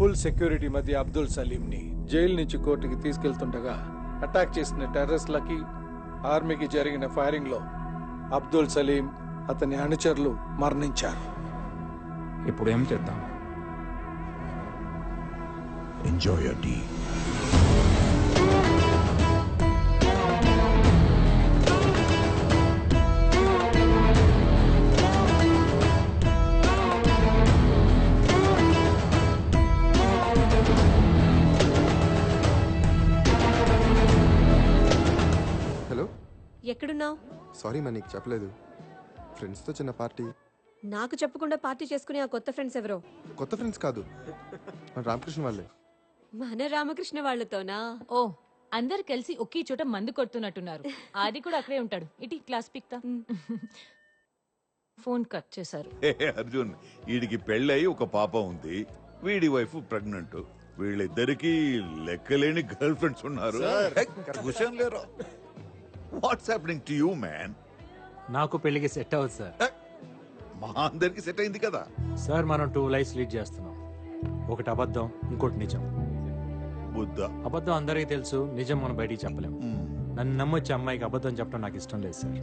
Full security మధ్య Abdul సలీంని jail నుంచి కోర్టుకి తీసుకెళ్తుండగా అటాక్ చేసిన టెర్రరిస్ట్లకి ఆర్మీకి జరిగిన ఫైరింగ్ లో అబ్దుల్ సలీం అతని అనుచరులు మరణించారు. ఇప్పుడు ఏం చేద్దాం? Enjoy your tea. హలో, ఎక్కడున్నావు? సారీ మా నీకు చెప్పలేదు. ఫ్రెండ్స్తో చిన్న పార్టీ. నాకు చెప్పకుండా పార్టీ చేసుకునే ఆ కొత్త ఫ్రెండ్స్ ఎవరో? కొత్త ఫ్రెండ్స్ కాదు, మన రామకృష్ణ వాళ్ళే. మన రామకృష్ణ వాళ్ళతోనా? ఓ, అందరు కలిసి ఒకే చోట మందు కొడుతున్నట్టున్నారు. ఆది కూడా అక్కడే ఉంటాడు. ఇటీ క్లాస్ పిక్తా. ఫోన్ కట్ చేశారు. అర్జున్, వీడికి పెళ్ళయి ఒక పాప ఉంది, వీడి వైఫ్ ప్రెగ్నెంట్. వీళ్ళిద్దరికి లెక్కలేని గర్ల్ ఫ్రెండ్స్ ఉన్నారు. క్వశ్చన్ లేరు. What's happening to you man? నాకు పెళ్లికి సెట్ అవ్వదు సార్. మా అందరికి సెట్ అయింది కదా సార్. మనం 2 లైఫ్స్ లీడ్ చేస్తున్నాం. ఒకటి అబద్ధం, ఇంకోటి నిజం. బుద్ధ. అబద్ధం అందరికీ తెలుసు, నిజం మనం బయటికి చెప్పలేం. నన్ను నమ్మొచ్చే అమ్మాయికి అబద్ధం చెప్పడం నాకు ఇష్టం లేదు సార్.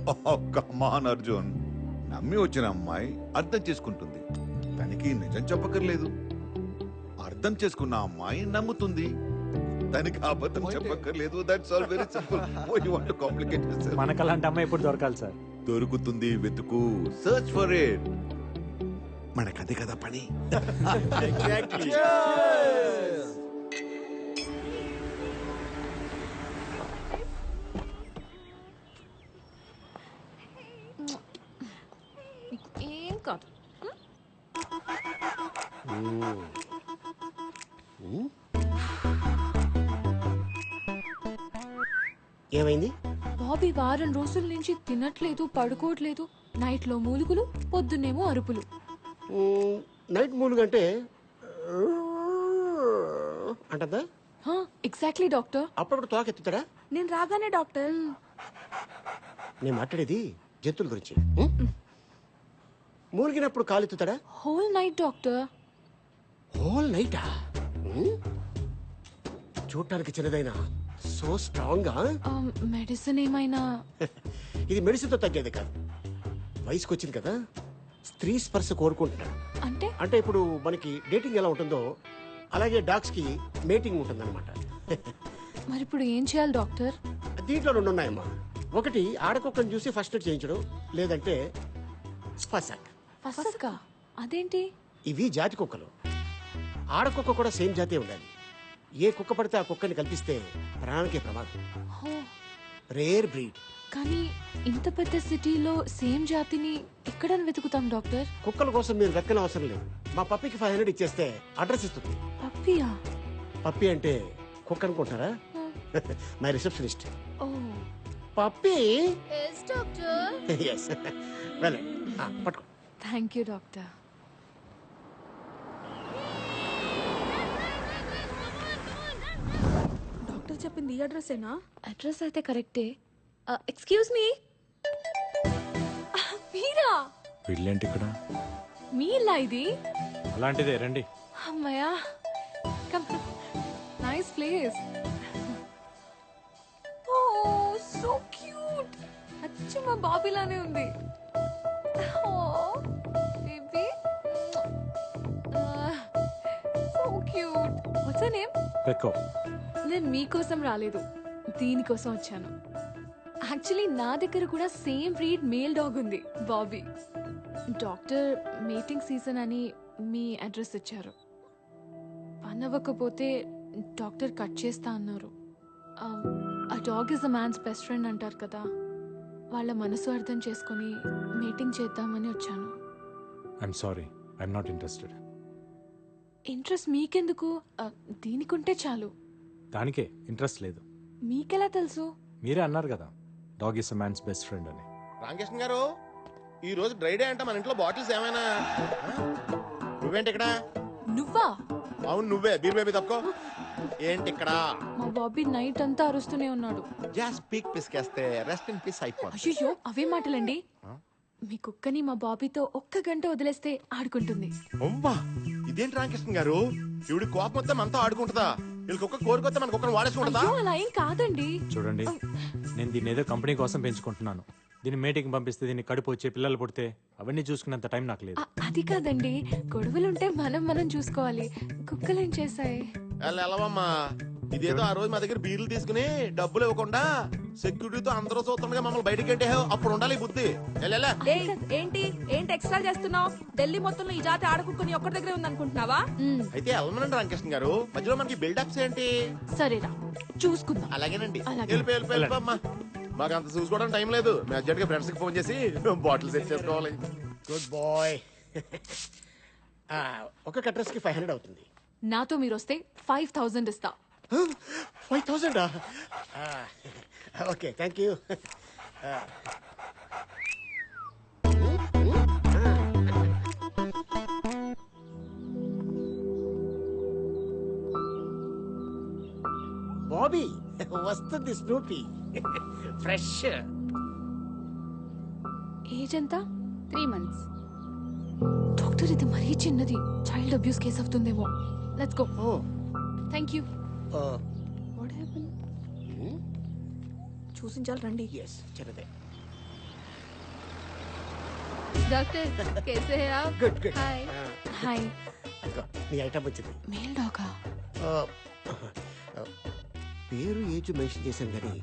కమాన్ అర్జున్, నమ్మి వచ్చిన అమ్మాయి అర్థం చేసుకుంటుంది, తనకి నిజం చెప్పక్కర్లేదు. అర్థం చేసుకున్న అమ్మాయి నమ్ముతుంది, తనకి అబద్ధం చెప్పక్కర్లేదు. That's all very simple. Why you want to complicate this? మనకు అలాంటి అమ్మాయి ఎప్పుడు దొరకాలి సార్? దొరుకుతుంది, వెతుకు, సర్చ్ ఫర్ ఇట్. మనకదే కదా పని. ఏం కాదు. ఏమైంది? బాబీ వారం రోజుల నుంచి తినట్లేదు, పడుకోవట్లేదు. నైట్ లో మూలుగులు, పొద్దున్నేమో అరుపులు. నైట్ మూలుగంటే అంటదా? Exactly doctor. అప్పుడప్పుడు తోకెత్తుతాడా? నేను రాగానే డాక్టర్. నేను మాట్లాడేది జంతువుల గురించి. మూలిగినప్పుడు కాలెత్తుతాడా? Whole night doctor. హోల్ నైటా? చూడటానికి చిన్నదైనా సో స్ట్రాంగ్. మెడిసిన్ ఏమైనా? ఇది మెడిసిన్ తో తగ్గేది కాదు. వయసుకు వచ్చింది కదా, స్త్రీ స్పర్శ కోరుకుంటున్నాడు. అంటే ఇప్పుడు మనకి డేటింగ్ ఎలా ఉంటుందో అలాగే డాగ్స్ కి మేటింగ్ ఉంటుంది అనమాట. మరి ఇప్పుడు ఏం చేయాలి డాక్టర్? దీంట్లో 2 ఉన్నాయమ్మా. ఒకటి ఆడకుక్కని చూసి ఫస్ట్ ఎయిడ్ చేయించడం, లేదంటే ఫసక్. ఫసకా? అదేంటి? ఇవి జాతి కుక్కలు. ఆడకుక్క కూడా సేమ్ జాతే ఉండాలి. ఏ కుక్క పడితే ఆ కుక్కని కల్పిస్తే ప్రాణానికే ప్రమాదం. Rare breed. కానీ ఇంత పెద్ద సిటీలో సేమ్ జాతిని ఎక్కడ వెతుకుతాం డాక్టర్? కుక్కల కోసం మీరు వెతకని అవసరం లేదు. మా పప్పికి 500 ఇచ్చేస్తే అడ్రస్ ఇస్తుంది. పప్పియా? పప్పి అంటే కుక్క అనుకుంటారా? My receptionist. Oh puppy. Yes doctor. Yes. వెళ్ళండి, పట్టుకో. Thank you doctor. డాక్టర్ చెప్పింది ఈ అడ్రస్సేనా? అడ్రస్ అయితే కరెక్టే. Excuse me. మీరా? వీళ్ళేంటి ఇక్కడ? మీ ఇల్లా ఇది? అలాంటిదే, రండి. అమ్మయ్యా, come. Nice place. Oh so cute. అచ్చం మా బాబీలానే ఉంది. Oh baby, so cute. What's your name? పెక్కో. నేను మీకోసం రాలేదు, దీనికోసం వచ్చాను. యాక్చువల్లీ నా దగ్గర కూడా సేమ్ బ్రీడ్ మేల్ డాగ్ ఉంది, బాబీ. డాక్టర్ మీటింగ్ సీజన్ అని మీ అడ్రస్ ఇచ్చారు. పని అవ్వకపోతే డాక్టర్ కట్ చేస్తా అన్నారు. ఆ dog is a man's best friend అంటారు కదా, వాళ్ళ మనసు అర్థం చేసుకుని మీటింగ్ చేద్దామని వచ్చాను. I'm sorry, I'm not interested. Interest మీకెందుకు? దీనికుంటే చాలు. దానికే ఇంట్రెస్ట్ లేదు. మీకెలా తెలుసు? మీరే అన్నారు కదా, dog is a man's best friend అని. రామకృష్ణ గారు, ఈ రోజు డ్రై డే అంట. మన ఇంట్లో బాటిల్స్ ఏమైనా? నువ్వేంటి ఇక్కడ? నువ్వా? అవును నువ్వే. బీర్ బేబీ తప్పుకో. ఏంటి ఇక్కడ? మా బాబీ నైట్ అంతా అరుస్తూనే ఉన్నాడు. జస్ట్ పీక్ పిసికేస్తే రెస్ట్ ఇన్ పీస్ అయిపోతుంది. అయ్యో, అవే మాటలండి. మీ కుక్కని మా బాబీతో 1 గంట వదిలేస్తే ఆడుకుంటుంది. అవ్వా, ఇదేంటి రామకృష్ణ గారు, ఇవిడి కోపం వస్తే మనతో ఆడుకుంటుందా? వీళ్ళకి ఒక్క కోరికొస్తే మనకు ఒక్కరిని వాడేసుకుంటుందా? అయ్యో అలా ఏం కాదండి. చూడండి, నేను దీన్ని ఏదో కంపెనీ కోసం పెంచుకుంటున్నాను. దీన్ని మీటింగ్ పంపిస్తే దీన్ని కడుపు వచ్చి పిల్లలు పుడితే అవన్నీ చూసుకునేంత టైం నాకు లేదు. అది కాదండి, గొడవలుంటే మనం చూసుకోవాలి. కుక్కలు ఏం చేశాయి? వెళ్ళవమ్మా. ఇదేదో ఆ రోజు మా దగ్గర బీర్లు తీసుకుని డబ్బులు ఇవ్వకుండా సెక్యూరిటీతో అందరూ చూస్తుండగా మమ్మల్ని బయటికి అంటే అప్పుడు ఉండాలి ఈ బుద్ధి. వెళ్ళా ఏంటి ఎక్స్ట్రా చేస్తున్నావు? ఢిల్లీ మొత్తంలో ఈ జాతి ఆడుకుని ఒక్కడి దగ్గరే ఉందనుకుంటున్నావా? అయితే వెళ్ళమనండి రామకృష్ణ గారు. మధ్యలో మనకి బిల్డప్స్ ఏంటి? సరేరా, చూసుకుందాం. అలాగేనండి. అలాగే. వెళ్ళిపోమ్మా. మాకు అంత చూసుకోవడం టైం లేదు. మేము అర్జెంట్ గా ఫ్రెండ్స్ కి ఫోన్ చేసి బాటిల్ సెట్ చేసుకోవాలి. Good bye. ఒక అడ్రస్ కి 500 అవుతుంది. నాతో మీరు వస్తే 5000 ఇస్తా. 5000? Okay, thank you. బాబీ వస్తుంది, స్నూపీ ఫ్రెష్. ఏజ్ ఎంత? 3 months. డాక్టర్, ఇది మరీ చిన్నది. చైల్డ్ అబ్యూస్ కేసు అవుతుందేమో. Let's go. Oh thank you. What happen? చూసించాలి రండి. ఎస్, చిన్నదే. Doctor, कैसे हैं आप? Good good. Hi. హాయ్. నీ ఐటమ్ వచ్చింది. మేల్ డాగా? పేరు ఏజ్ మెన్షన్ చేశాను కానీ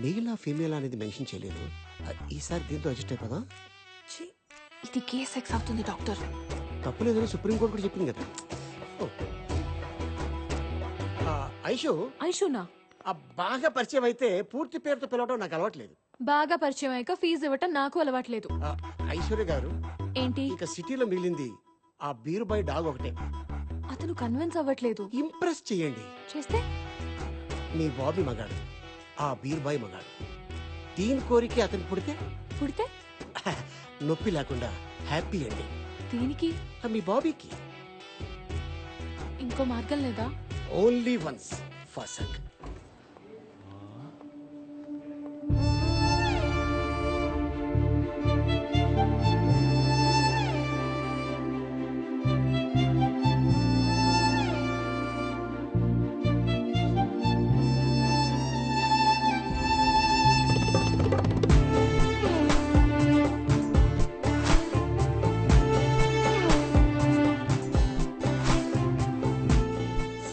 మేలా ఫీమేల్ అనేది మెన్షన్ చేయలేదు. ఈసారి దీంతో అడ్జస్ట్ అయిపోదా? ఇది కేస్ సెక్స్ అవుతుంది డాక్టర్. తప్పులేదని సుప్రీంకోర్టు కూడా చెప్పింది కదా. ఐషు, ఐషునా? బాగా పరిచయం అయితే పూర్తి పేరుతో పిలవడం నాకు అలవాట్లేదు. బాగా పరిచయం అయ్యాక ఫీజు ఇవ్వటం నాకు అలవాట్లేదు. ఐశ్వర్య గారు, ఏంటి? ఇక సిటీలో మిగిలింది ఆ బీరు బాయ్ డాగ్ ఒకటే. అతను కన్విన్స్ అవ్వట్లేదు. ఇంప్రెస్ చేయండి. చేస్తే? మీ బాబీ మగాడు, ఆ బీరు బాయ్ మగాడు. దీని కోరిక అతనికి పుడితే నొప్పి లేకుండా హ్యాపీ అండి. దీనికి? మీ బాబీకి ఇంకో మార్గం లేదా? Only once for suck.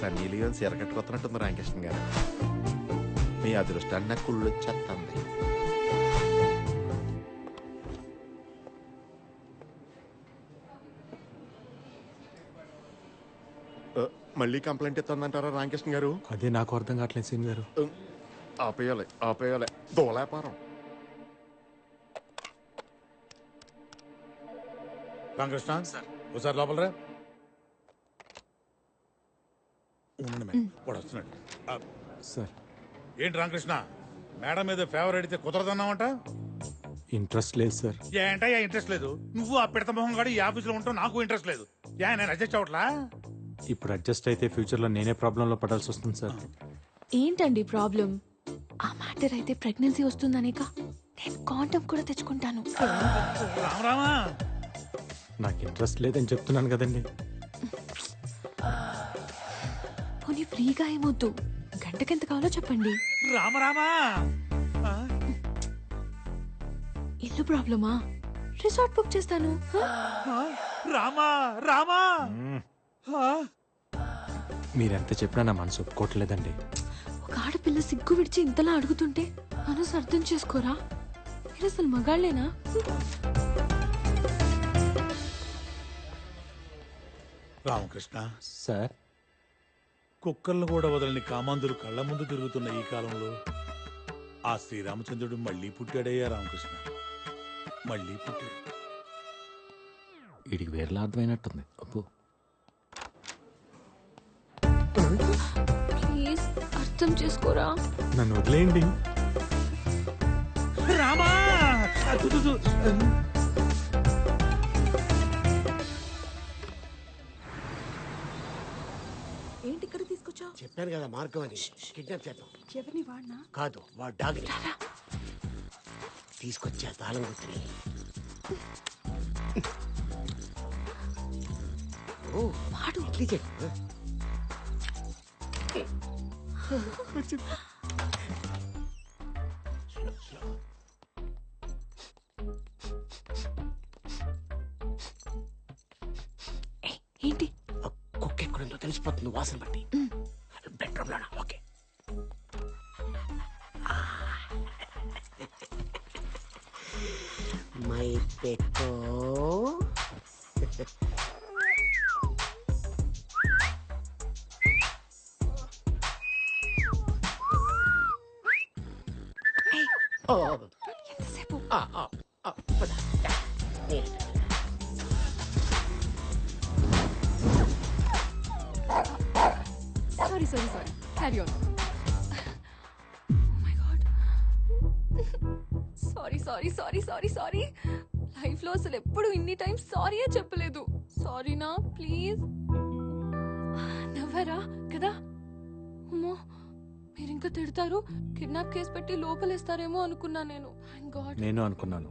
Sunny Leone ఎరగట్టుకొస్తున్నట్టుంది రామకృష్ణ గారు. మీ అదృష్టాన్ని నాకు కుళ్ళు వచ్చేస్తుంది. మళ్ళీ కంప్లైంట్ ఇస్తుందంటారా రామకృష్ణ గారు? అదే నాకు అర్థం కావట్లేదు సీన్ గారు. ఆపేయాలి దోలాపారం. రామకృష్ణ ఒకసారి లోపల రా. వాడు వస్తున్నాడు. సార్, ఏంటి రామకృష్ణ, మేడం మీద ఫేవర్ అడిగితే కుదరదన్నావంట? ఇంట్రెస్ట్ లేదు సార్. ఏంటయ్యా ఇంట్రెస్ట్ లేదు? నువ్వు ఆ పిడత మొహం గాడి ఈ ఆఫీసులో ఉంటావు, నాకు ఇంట్రెస్ట్ లేదు. నేను అడ్జస్ట్ అవట్లా? ఇప్పుడు అడ్జస్ట్ అయితే ఫ్యూచర్లో నేనే ప్రాబ్లంలో పడాల్సి వస్తుంది సార్. ఏంటండి ప్రాబ్లం? ఆ మ్యాటర్ అయితే ప్రెగ్నెన్సీ వస్తుందనేక నేను కాండం కూడా తెచ్చుకుంటాను. రామా, నాకు ఇంట్రెస్ట్ లేదని చెప్తున్నాను కదండి. పోనీ ఫ్రీగా ఏమొద్దు, గంటకెంత కావాలో చెప్పండి. రామా, ఇల్లు ప్రాబ్లమా? రిసార్ట్ బుక్ చేస్తాను. రామా మీరెంత చెప్పినా నా మనసు ఒప్పుకోవట్లేదండి. ఒక ఆడపిల్ల సిగ్గు విడిచి ఇంతలా అడుగుతుంటే మనసు అర్థం చేసుకోరా? మీరు అసలు మగాళ్ళేనా? రామకృష్ణ సార్, కుక్కలను కూడా వదలని కామాంధులు కళ్ళ ముందు తిరుగుతున్న ఈ కాలంలో ఆ శ్రీరామచంద్రుడు మళ్ళీ పుట్టాడయ్యా రామకృష్ణ, మళ్ళీ పుట్టాడు. వీడికి వేరేలా అర్థమైనట్టుంది. అబ్బో, ప్లీజ్ అర్థం చేసుకోరా. నన్ను వదిలేయండి. రామా, ఏంటి ఇక్కడ తీసుకొచ్చావు? చెప్పాను కదా మార్గం అని. కిడ్నాప్ చేద్దాం. ఎవరిని వాడినా? కాదు, వాడు డాగ్ తీసుకొచ్చా తాళం గుర్తుని. ఓ వాడు ఇడ్లీ చెప్పు. ఏంటి? కుక్క ఎక్కడుందో తెలిసిపోతుంది వాసన బట్టి. బెడ్రూమ్ లోనా? ఓకే. మై పెక్కో. ఎంతసేపు? పద. Sorry sorry sorry, carry on. My God, sorry sorry sorry sorry sorry. Life లో అసలు ఎప్పుడు ఇన్ని టైమ్స్ సారీయే చెప్పలేదు. సారీనా ప్లీజ్. నవ్వరా కదా? అమ్మో, మీరు ఇంకా తిడతారు, కిడ్నాప్ కేసు పెట్టి లోపలేస్తారేమో అనుకున్నా నేను. Thank God. నేను అనుకున్నాను,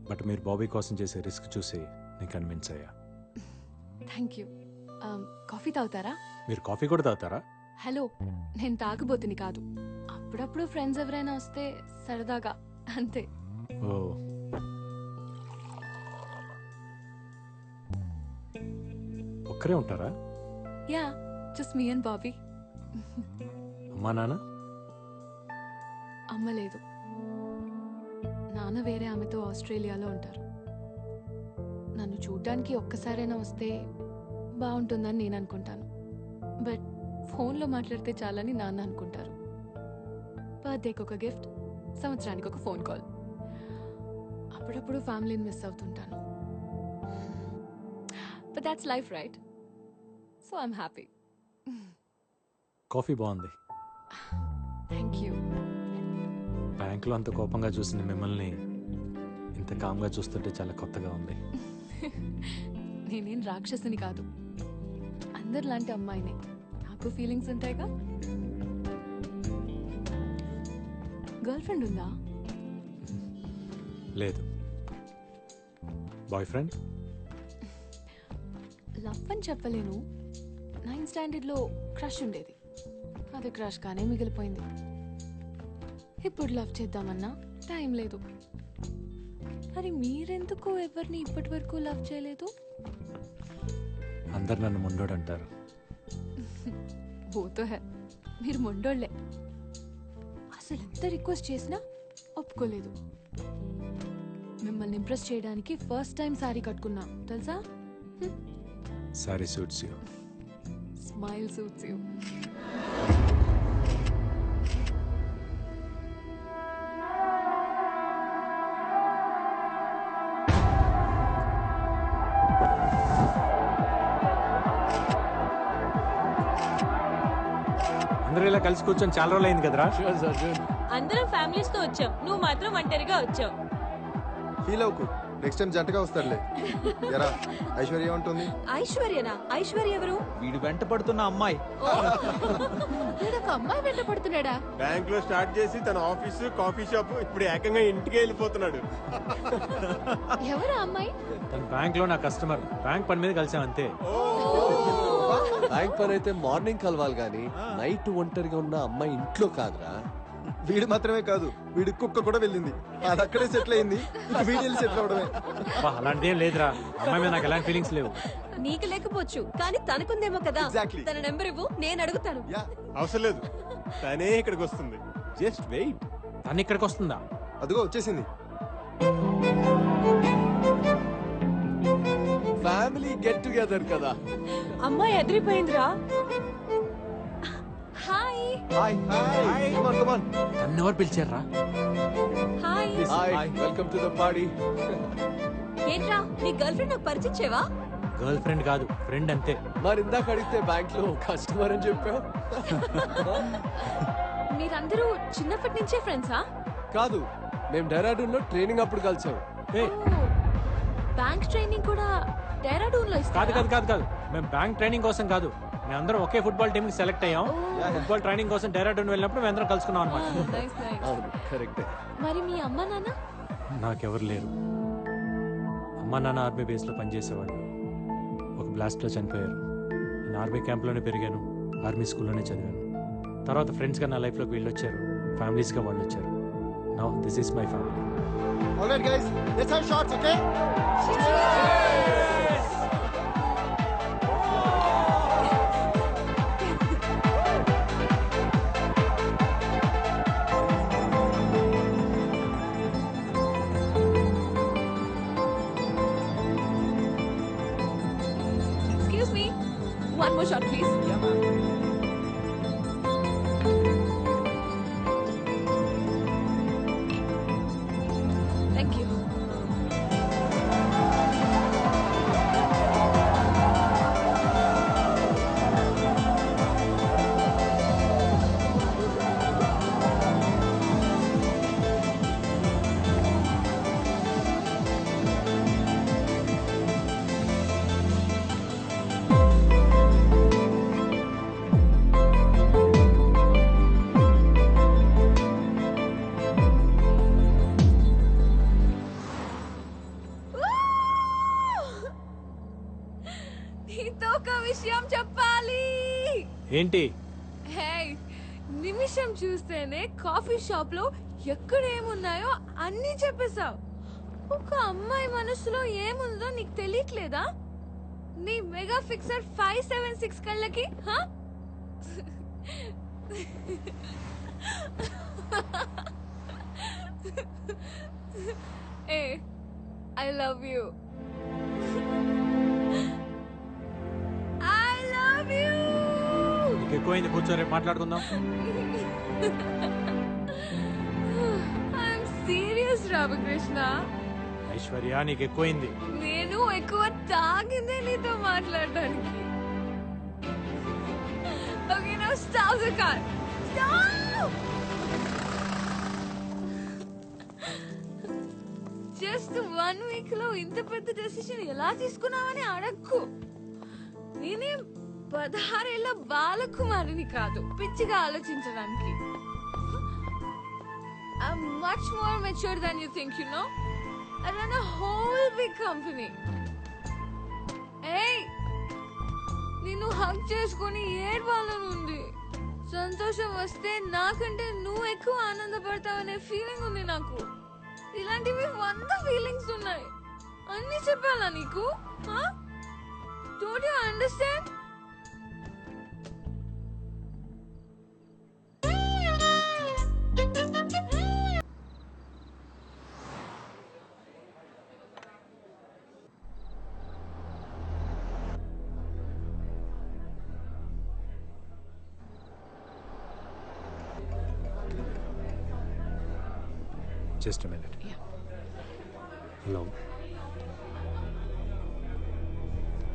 బట్ మీరు బాబీ కోసం చేసే రిస్క్ చూసి నేను కన్విన్స్ అయ్యా. Thank you. కాఫీ తాగుతారా? మీరు కాఫీ కూడా తాగుతారా? హలో, నేను తాగబోతుని కాదు. అప్పుడప్పుడు ఫ్రెండ్స్ ఎవరైనా వస్తే సరదాగా, అంతే. ఓ, ఒక్కరే ఉంటారా? Yeah, just me and Bobby. అమ్మా నాన్న? అమ్మ లేదు, నాన్న వేరే ఆమెతో ఆస్ట్రేలియాలో ఉంటారు. నన్ను చూడ్డానికి ఒక్కసారైనా వస్తే బాగుంటుందని నేను అనుకుంటాను, బట్ ఫోన్లో మాట్లాడితే చాలని నాన్న అనుకుంటారు. బర్త్డేకి ఒక గిఫ్ట్, సంవత్సరానికి ఒక ఫోన్ కాల్. అప్పుడప్పుడు ఫ్యామిలీని మిస్ అవుతుంటాను. But that's life, right? So I'm happy. Coffee బాగుంది. Thank you. బ్యాంకులో అంత కోపంగా చూసిన మిమ్మల్ని ఇంత కామ్గా చూస్తుంటే చాలా కొత్తగా ఉంది. నేనేం రాక్షసుని కాదు, అందరిలాంటి అమ్మాయినే. నాకు ఫీలింగ్స్ ఉంటాయిగా. గర్ల్ ఫ్రెండ్ ఉందా? లేదు. Boy friend? లవ్ అని చెప్పలేను. 9th స్టాండర్డ్లో క్రష్ ఉండేది, అది క్రష్ గానే మిగిలిపోయింది. ఇప్పుడు లవ్ చేద్దామన్నా టైం లేదు. మరి మీరెందుకు ఎవరిని ఇప్పటి వరకు లవ్ చేయలేదు? అందరు నన్ను ముండోడు అంటారు. బోతో హై, మీరు మొండోళ్లే. అసలు ఎంత రిక్వెస్ట్ చేసినా ఒప్పుకోలేదు. మిమ్మల్ని ఇంప్రెస్ చేయడానికి ఫస్ట్ టైం సారీ కట్టుకున్నా తెలుసా? Sorry suits you. Smile suits you. అందరూ ఇలా కలిసి కూర్చొని చాలా రోజులు అయింది కదరా? అందరం ఫ్యామిలీస్ తో వచ్చాం, నువ్వు మాత్రం ఒంటరిగా వచ్చావు. ఫీల్ అవ్వకు, నెక్స్ట్ టైం జంటగా వస్తాడులే. ఎరా ఐశ్వర్య ఉంటుంది. ఐశ్వర్యనా? ఐశ్వర్య ఎవరు? వీడు వెంట పడుతున్న అమ్మాయి. ఒక అమ్మాయి వెంట పడుతున్నాడా? బ్యాంక్ లో స్టార్ట్ చేసి తన ఆఫీస్ కాఫీ షాప్ ఇప్పుడు ఏకంగా ఇంటికి వెళ్ళిపోతున్నాడు. ఎవరు అమ్మాయి? తన బ్యాంక్ లో నా కస్టమర్, బ్యాంక్ పని మీద కలిసాం అంతే. బ్యాంక్ పని అయితే మార్నింగ్ కలవాలి గాని నైట్ ఒంటరిగా ఉన్న అమ్మాయి ఇంట్లో కాదురా. వీడు మాత్రమే కాదు, వీడి కుక్క కూడా వెళ్ళింది. అది అక్కడే సెటిల్ అయింది, ఇక వీడి సెటిల్ అవడమే. అలాంటిది ఏం లేదురా, అమ్మాయి మీద నాకు ఎలాంటి ఫీలింగ్స్ లేవు. నీకు లేకపోవచ్చు కానీ తనకుందేమో కదా. Exactly. తన నెంబర్ ఇవ్వు, నేను అడుగుతాను. అవసరం లేదు, తనే ఇక్కడికి వస్తుంది. Just wait. తను ఇక్కడికి వస్తుందా? అదిగో వచ్చేసింది. ఫ్యామిలీ గెట్ టుగెదర్ కదా. అమ్మాయి ఎదిరిపోయిందిరా. Hi. Hi hi, come on come on. నన్ను ఎవరు పిలిచారా? Hi. Hi, welcome to the party. ఏంట్రా, నీ గర్ల్ ఫ్రెండ్ నాకు పరిచయం చేయవా? గర్ల్ ఫ్రెండ్ కాదు, ఫ్రెండ్ అంతే. మరి ఇందాక అడిగితే బ్యాంక్ లో కస్టమర్ అని చెప్పావు. మీరందరూ చిన్నప్పటి నుంచే ఫ్రెండ్సా? కాదు, మేము డెహ్రాడూన్ లో ట్రైనింగ్ అప్పుడు కలిసాం. బ్యాంక్ ట్రైనింగ్ కూడా డెహ్రాడూన్ లో కాదు ఇస్తారా? కాదు కాదు కాదు, మేము బ్యాంక్ ట్రైనింగ్ కోసం కాదు, మేమందరం ఒకే ఫుట్బాల్ టీమ్ కి సెలెక్ట్ అయ్యాం. ఫుట్బాల్ ట్రైనింగ్ కోసం డెహ్రాడూన్ వెళ్ళినప్పుడు మేమందరం కలుసుకున్నాం అనమాట. Nice, nice. అవును, కరెక్టే. మరి మీ అమ్మ నాన్న? నాకెవరు లేరు. అమ్మా నాన్న ఆర్మీ బేస్లో పనిచేసేవాళ్ళు, ఒక బ్లాస్ట్లో చనిపోయారు. నేను ఆర్మీ క్యాంప్లోనే పెరిగాను, ఆర్మీ స్కూల్లోనే చదివాను. తర్వాత ఫ్రెండ్స్గా నా లైఫ్లోకి వీళ్ళు వచ్చారు, ఫ్యామిలీస్గా వాళ్ళు వచ్చారు. Now this is my family. All right, guys, let's have shots, okay? Excuse me. One more shot, please. Thank you. నీతో ఒక విషయం చెప్పాలి. ఏంటి? హే, నిమిషం చూస్తేనే కాఫీ షాప్ లో ఎక్కడ ఏమున్నాయో అన్నీ చెప్పేశావు. ఒక అమ్మాయి మనసులో ఏముందో నీకు తెలియట్లేదా? నీ మెగా ఫిక్సర్ 576 కళ్ళకి హా? ఏ, I love you. I love you. నీకు ఎక్కువైంది, కూర్చో, రేపు మాట్లాడుకుందాం. I'm serious Ramakrishna. ఐశ్వర్య, నీకు ఎక్కువైంది. నేను ఎక్కువ తాగిందే నీతో మాట్లాడడానికి. Okay, now stop the car. Stop. Just 1 week లో ఇంత పెద్ద డెసిషన్ ఎలా తీసుకున్నావని అడక్కు. నేనేం 16 ఏళ్ల బాలకుమారిని కాదు పిచ్చిగా ఆలోచించడానికి. I'm much more mature than you think, you know? I run a whole big company. Hey, నిన్ను హగ్ చేసుకుని ఏడ్వాలనుంది. సంతోషం వస్తే నాకంటే నువ్వు ఎక్కువ ఆనందపడతావనే ఫీలింగ్ ఉంది నాకు. ఇలాంటివి 100 ఫీలింగ్స్ ఉన్నాయి. అన్ని చెప్పాలా నీకు? Don't you understand? Just a minute. Yeah. Hello.